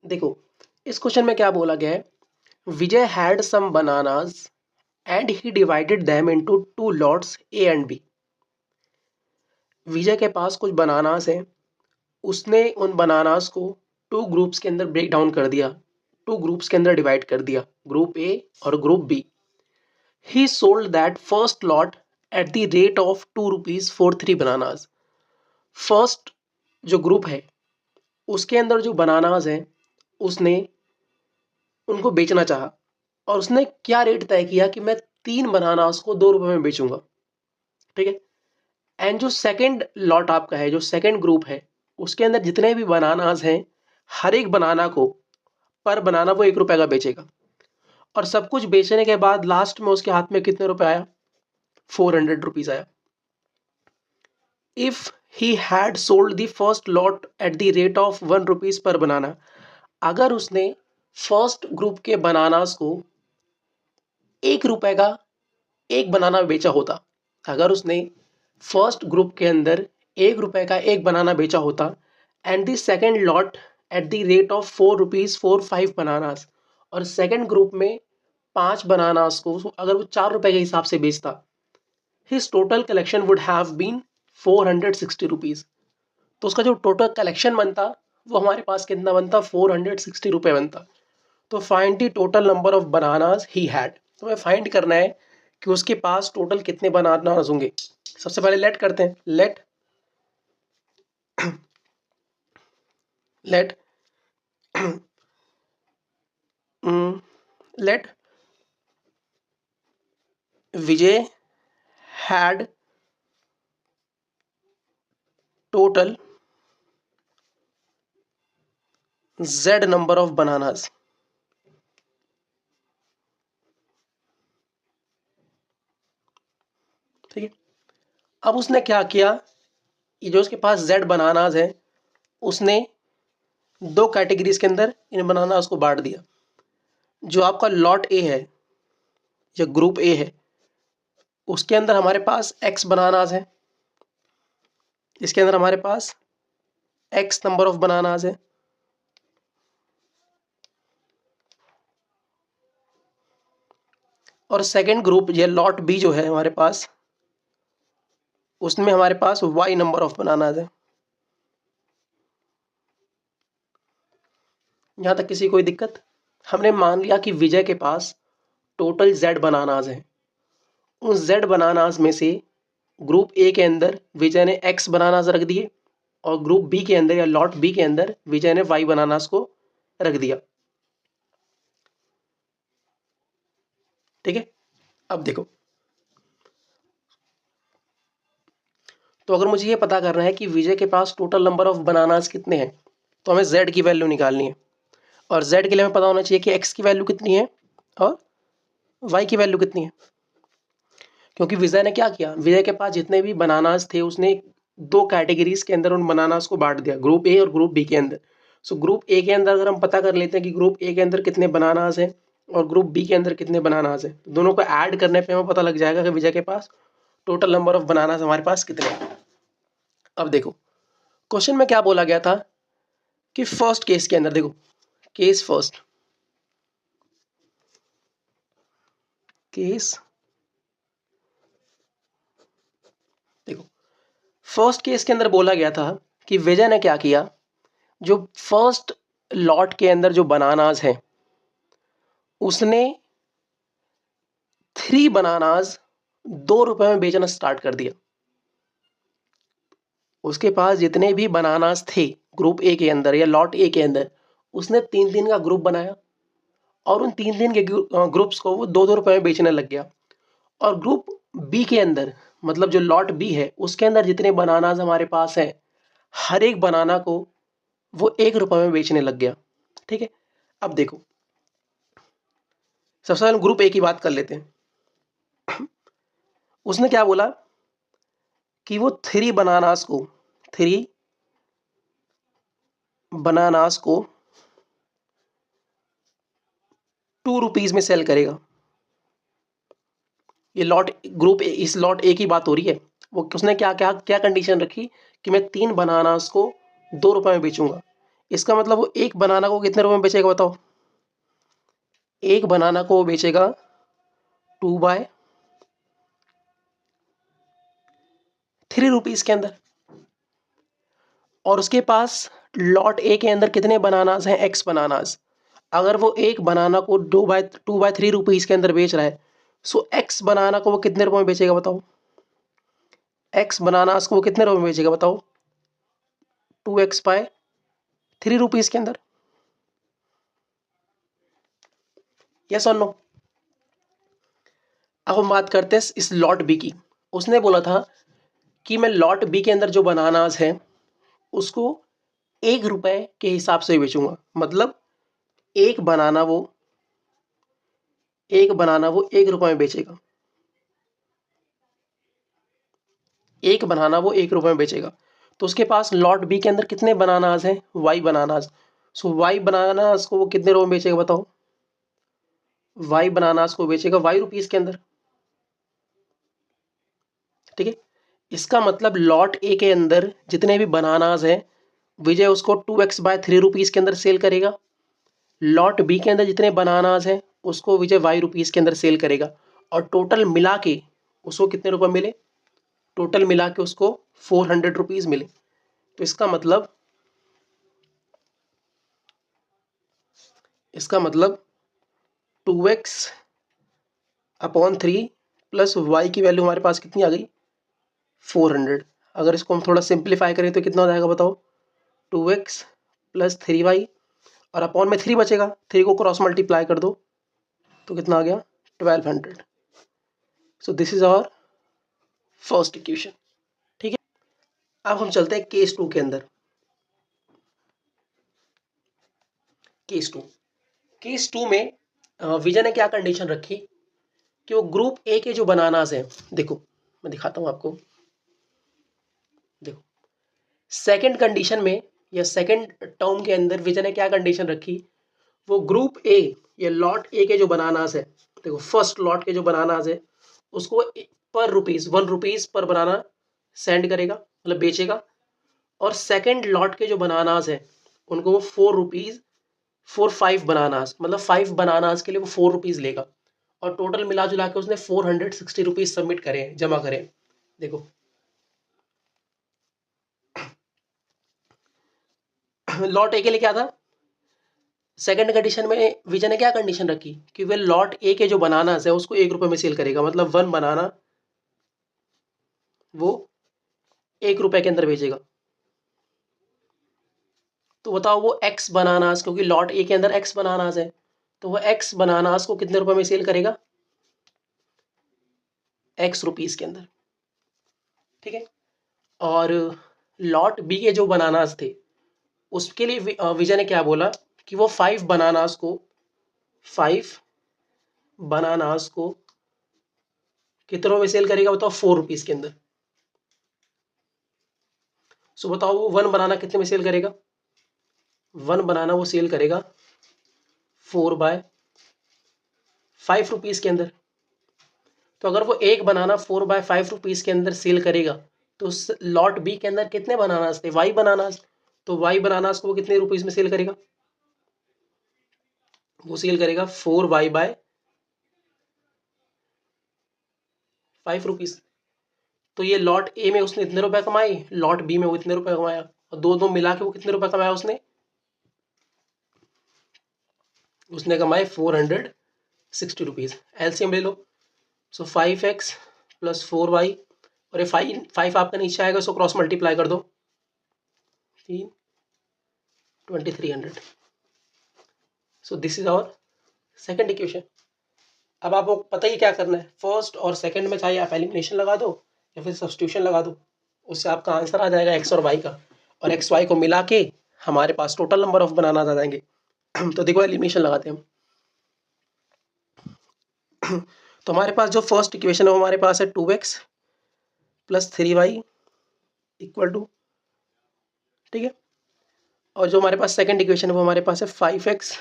देखो, इस क्वेश्चन में क्या बोला गया है, Vijay had some bananas and he divided them into two lots A and B. Vijay के पास कुछ बनानास हैं, उसने उन बनानास को टू ग्रुप्स के अंदर ब्रेक डाउन कर दिया, टू ग्रुप्स के अंदर डिवाइड कर दिया, ग्रुप ए और group B. He sold that first lot at the rate of 2 rupees for 3 bananas. First जो ग्रुप है उसके अंदर जो बनानास हैं उसने उनको बेचना चाहा, और उसने क्या रेट तय किया कि मैं 3 बनानास को 2 रुपए में बेचूंगा। ठीक है। एंड जो सेकंड लॉट आपका है, जो सेकंड ग्रुप है, उसके अंदर जितने भी बनानास हैं, हर एक बनाना को पर बनाना वो 1 रुपए का बेचेगा। और सब कुछ बेचने के बाद लास्ट में उसके हाथ में कितने रुपए आया? 400 रुपीज आया। If he had sold the first lot at the rate of 1 rupees पर बनाना, अगर उसने फर्स्ट ग्रुप के बनानास को 1 रुपए का एक बनाना बेचा होता, अगर उसने फर्स्ट ग्रुप के अंदर 1 रुपए का एक बनाना बेचा होता, and the second lot at the rate of 4 rupees for 5 bananas, और सेकेंड ग्रुप में 5 बनानास को अगर वो 4 रुपए के हिसाब से बेचता, his total collection would have been 460 rupees. तो उसका जो टोटल कलेक्शन बनता वो हमारे पास कितना बनता? 460 रुपए बनता। तो find the total number of bananas he had. तो हमें फाइंड करना है कि उसके पास टोटल कितने बनानास होंगे। सबसे पहले लेट करते हैं, let let let Vijay had total z number of bananas. ठीक है। अब उसने क्या किया, ये जो उसके पास z बनानास है, उसने दो कैटेगरीज के अंदर इन बनानास को बांट दिया। जो आपका लॉट ए है, जो ग्रुप ए है, उसके अंदर हमारे पास x बनानास है, इसके अंदर हमारे पास x नंबर ऑफ बनानास है। और सेकंड ग्रुप ये लॉट बी जो है हमारे पास, उसमें हमारे पास y नंबर ऑफ बनानास है। यहां तक किसी कोई दिक्कत? हमने मान लिया कि विजय के पास टोटल z बनानास है। उन z बनानास में से ग्रुप ए के अंदर विजय ने x बनानास रख दिए, और ग्रुप बी के अंदर या लॉट बी के अंदर विजय ने y बनानास को रख दिया। ठीक है। अब देखो, तो अगर मुझे ये पता करना है कि विजय के पास टोटल नंबर ऑफ बनानास कितने हैं, तो हमें z की वैल्यू निकालनी है। और z के लिए हमें पता होना चाहिए कि x की वैल्यू कितनी है और y की वैल्यू कितनी है। क्योंकि विजय ने क्या किया, विजय के पास जितने भी बनानास थे उसने दो कैटेगरीज के अंदर उन बनानास को बांट दिया, ग्रुप ए और ग्रुप बी के अंदर। सो ग्रुप ए के अंदर अगर हम पता कर लेते हैं कि ग्रुप ए के अंदर कितने बनानास हैं और ग्रुप बी के अंदर कितने बनानास हैं, तो दोनों को ऐड करने पे हमें पता लग जाएगा कि विजय के पास टोटल नंबर ऑफ बनानास हमारे पास कितने हैं। अब देखो, क्वेश्चन में क्या बोला गया था कि फर्स्ट केस के अंदर, देखो केस फर्स्ट, केस देखो फर्स्ट केस के अंदर बोला गया था कि विजय ने क्या किया, जो फर्स्ट लॉट के अंदर जो बनानास हैं उसने 3 बनानास 2 रुपए में बेचना स्टार्ट कर दिया। उसके पास जितने भी बनानास थे ग्रुप ए के अंदर या लॉट ए के अंदर, उसने 3-3 का ग्रुप बनाया, और उन 3-3 के ग्रुप्स को वो 2-2 रुपए में बेचने लग गया। और ग्रुप बी के अंदर, मतलब जो लॉट बी है, उसके अंदर जितने बनानास हमारे पास हैं, हर एक बनाना को वो 1 रुपए में बेचने लग गया। ठीक है। अब देखो, सबसे पहले ग्रुप ए की बात कर लेते हैं। उसने क्या बोला कि वो 3 बनानास को 2 रुपीज में सेल करेगा। ये लॉट ग्रुप ए, इस लॉट ए की बात हो रही है। वो उसने क्या क्या क्या कंडीशन रखी कि मैं 3 बनानास को 2 रुपए में बेचूंगा। इसका मतलब वो एक बनाना को कितने रुपए में बेचेगा बताओ? एक बनाना को वो बेचेगा 2/3 रुपीस के अंदर। और उसके पास लॉट ए के अंदर कितने बनानास हैं? X bananas. अगर वो एक बनाना को 2/3 रुपीस के अंदर बेच रहा है, सो एक्स बनाना को वो कितने रुपए में बेचेगा बताओ? एक्स बनानास को वो कितने रुपए में बेचेगा बताओ? 2x/3 रुपीस के अंदर। यस और नो? अब हम बात करते हैं इस लॉट बी की। उसने बोला था कि मैं लॉट बी के अंदर जो बनानास हैं उसको 1 रुपए के हिसाब से बेचूंगा। मतलब एक बनाना वो 1 रुपए में बेचेगा। एक बनाना वो 1 रुपए में बेचेगा। तो उसके पास लॉट बी के अंदर कितने बनानास हैं? Y bananas. So Y bananas को वो कितने रुपए में बेचेगा बताओ? वाई बनानास को बेचेगा वाई रुपीस के अंदर। ठीक है, इसका मतलब लॉट ए के अंदर जितने भी बनानास हैं विजय उसको 2x/3 रुपीस के अंदर सेल करेगा। लॉट बी के अंदर जितने बनानास हैं उसको विजय वाई रुपीस के अंदर सेल करेगा। और टोटल मिला के उसको कितने रुपए मिले? टोटल मिला के उसको 400 रुपीज मिले। तो इसका मतलब 2x/3 प्लस वाई की वैल्यू हमारे पास कितनी आ गई? 400। अगर इसको हम थोड़ा सिंप्लीफाई करें तो कितना हो जाएगा बताओ? 2x + 3y और अपॉन में 3 बचेगा, 3 को क्रॉस मल्टीप्लाई कर दो तो कितना आ गया? 1200। So this is our first equation. ठीक है, अब हम चलते हैं केस 2 के अंदर। केस 2 में विजय ने क्या कंडीशन रखी कि वो ग्रुप ए के जो बनानास हैं, देखो मैं दिखाता हूं आपको। देखो सेकंड कंडीशन में या सेकंड टर्म के अंदर विजय ने क्या कंडीशन रखी? वो ग्रुप ए या लॉट ए के जो बनानास है, देखो फर्स्ट लॉट के जो बनानास है उसको पर रुपीस 1 रुपीस पर बनाना सेंड करेगा, मतलब बेचेगा। और सेकंड लॉट के जो बनानास है उनको वो 4 रुपीज 5 बनानास, मतलब 5 बनानास के लिए वो 4 रुपीज लेगा। और टोटल मिला जुला के उसने 460 रुपीज सबमिट करे, जमा करे। देखो लॉट ए के लिए क्या था? सेकंड कंडीशन में विजय ने क्या कंडीशन रखी कि वे लॉट ए के जो बनानास है उसको 1 रुपए में सेल करेगा, मतलब 1 बनाना वो 1 रुपए के अंदर बेचेगा। तो बताओ वो एक्स बनानास, क्योंकि लॉट ए के अंदर एक्स बनानास है, तो वो एक्स बनानास को कितने रुपए में सेल करेगा? एक्स रुपीस के अंदर। ठीक है, और लॉट बी के जो बनानास थे उसके लिए विजय ने क्या बोला कि वो 5 बनानास को कितनों में सेल करेगा बताओ? 4 रुपीस के अंदर। सो बताओ वो 1 बनाना कितने में सेल करेगा? 1 बनाना वो सेल करेगा 4/5 रुपीस के अंदर। तो अगर वो एक बनाना 4/5 रुपीस के अंदर सेल करेगा तो लॉट बी के अंदर कितने बनानास थे? Y bananas. तो वाई बनानास को वो कितने रुपीस में सेल करेगा? वो सेल करेगा 4/5 रुपीस। तो ये लॉट ए में उसने इतने रुपए कमाए, लॉट बी में वो इतने रुपए कमाया, और दो दो मिला के वो कितने रुपए कमाया उसने? उसने कमाए 460 रुपीज। एलसीएम ले लो। सो 5x + 4y, और ये 5 आपका नीचे आएगा, सो क्रॉस मल्टीप्लाई कर दो 2300। So this is our second equation. अब आपको पता ही क्या करना है, फर्स्ट और सेकंड में चाहे आप एलिमिनेशन लगा दो या फिर सब्स्टिट्यूशन लगा दो, उससे आपका आंसर आ जाएगा एक्स और वाई का। और एक्स वाई को मिला के हमारे पास टोटल नंबर ऑफ बनाना आ जाएंगे। तो देखो एलिमिनेशन लगाते हैं हम। तो हमारे पास जो फर्स्ट इक्वेशन है वो हमारे पास है 2x + 3y = ठीक है। और जो हमारे पास सेकंड इक्वेशन है वो हमारे पास है 5x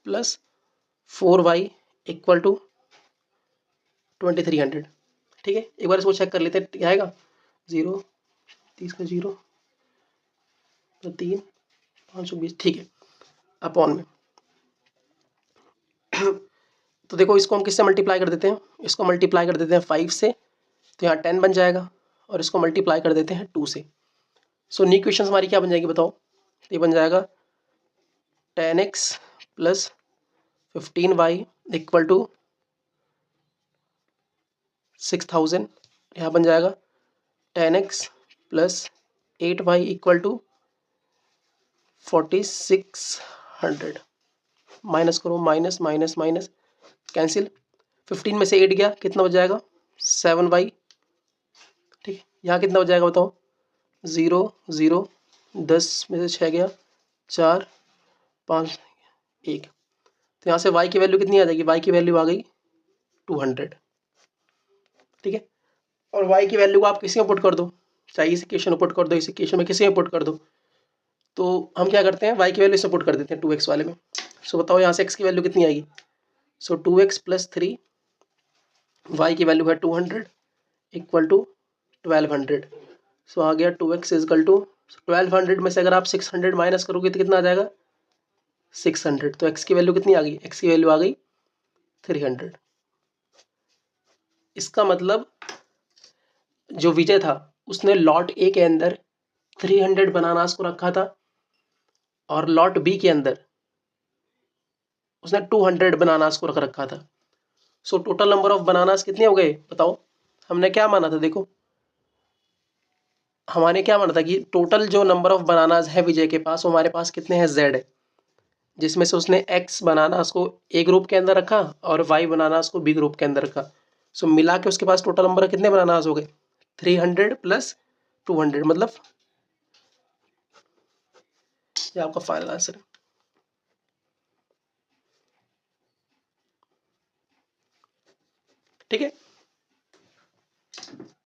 + 4y = 2300। ठीक है, एक बार इसको चेक कर लेते हैं क्या आएगा। 0 30 का 0 तो 3 520, ठीक है, अपॉन में। तो देखो इसको हम किससे मल्टीप्लाई कर देते हैं, इसको मल्टीप्लाई कर देते हैं 5 से, तो यहाँ 10 बन जाएगा, और इसको मल्टीप्लाई कर देते हैं 2 से। सो न्यू इक्वेशन हमारी क्या बन जाएगी बताओ, तो ये बन जाएगा 10x plus 15y equal to 6000, यहाँ बन जाएगा 10x plus 8y equal to 4600। Minus करो, माइनस माइनस माइनस कैंसिल, 15 में से 8 गया, कितना बच जाएगा 7y, ठीक है। यहाँ कितना बच जाएगा बताओ, 0 0, 10 में से 6 गया, 4 5 1, तो यहाँ से y की वैल्यू कितनी आ जाएगी, y की वैल्यू आ गई 200, ठीक है। और y की वैल्यू को आप किसी में पुट कर दो, चाहे इस इक्वेशन में पुट कर दो, इस इक्वेशन में किसी में पुट कर दो, तो हम क्या करते हैं y की वैल्यू से पुट कर देते हैं 2x वाले में। सो बताओ यहाँ से x की वैल्यू कितनी आएगी, सो 2x प्लस 3, y की वैल्यू है 200 इक्वल टू 1200। सो आ गया 2x इजकल टू 1200 में से अगर आप 600 माइनस करोगे तो कितना आ जाएगा 600, तो x की वैल्यू कितनी आ गई, x की वैल्यू आ गई 300। इसका मतलब जो विजय था उसने लॉट ए के अंदर 300 बनानास को रखा था, और लॉट बी के अंदर उसने 200 बनानास को रख रखा था। So total number of bananas कितने हो गए बताओ, हमने क्या माना था, देखो हमारे क्या माना था कि टोटल जो नंबर ऑफ बनानास है विजय के पास, वो हमारे पास कितने हैं z है, जिसमें से उसने x बनानास को ए ग्रुप के अंदर रखा और y बनानास को बी ग्रुप के अंदर रखा। सो मिला के उसके पास टोटल नंबर कितने बनानास हो गए 300 प्लस 200, मतलब ये आपका फाइनल आंसर है, ठीक है।